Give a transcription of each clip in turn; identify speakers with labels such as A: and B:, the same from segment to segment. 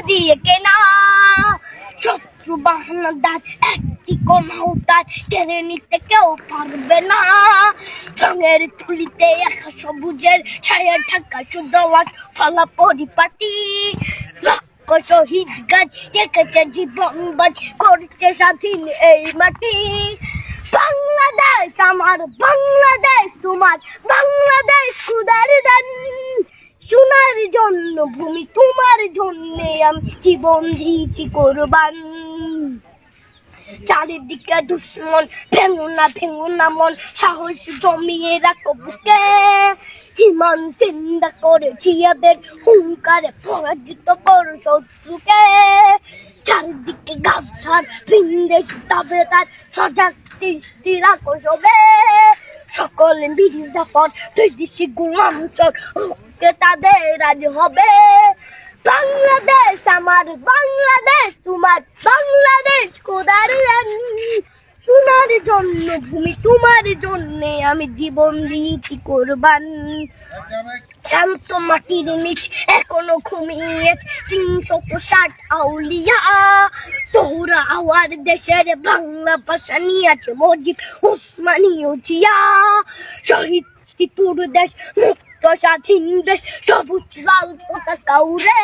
A: দিয়ে কেনা। শত্রু বাহানাদার একটি কোনাও তার কেড়ে নিতে কেউ পারবে না। রঙের তুলিতে একা সবুজের ছায়া ঢাকা শুধু ফলা পরিপাটি। লক্ষ শহীদ গাছ রেখেছে জীবন বাজ করছে স্বাধীন এই মাটি। বাংলাদেশ আমার, বাংলাদেশ তোমার, বাংলাদেশ খুদার দান। সোনার জন্য ভূমি তোমার জন্যে আমি জীবন দিয়েছি কোরবান। চারিদিকে দুশ্মন, ভেঙো না মন, সাহস জমিয়ে রাখো বুকে। ইমান জিন্দা করেছি এদের হুঙ্কারে, পরাজিত করো শত্রুকে। চারিদিকে গাদ্দার বিন্দেশ তাবেদার, সজাগ দৃষ্টি রাখো সবে। সকল মির্জাফর বিদেশি গোলাম চোর রুখতে তাদের আজ হবে। বাংলাদেশ আমার, বাংলাদেশ তোমার, বাংলাদেশ খোদার দান। সোনার জন্য ভূমি তোমার জন্যে আমি জীবন দিয়েছি কোরবান। শান্ত মাটির নিচ এখনো ঘুমিয়ে ৩৬০ আউলিয়া। সোহরা আওয়ার দেশের বাংলা ভাষা নিয়ে আছে মজিদ ওসমানীয় জিয়া। শহীদ তিতুর দেশ, মুক্ত স্বাধীন দেশ, সবুজ লাল পতাকা উড়ে।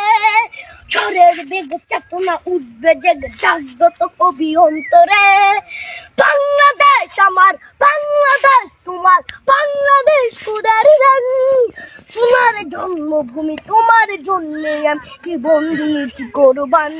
A: ঝড়ের বেগে চেতনা উঠবে জেগে, জাগ্রত কবি অন্তরে। বাংলাদেশ আমার, বাংলাদেশ তোমার, বাংলাদেশ খোদার দান। সোনার জন্মভূমি তোমার জন্যে আমি জীবন দিয়েছি কোরবান।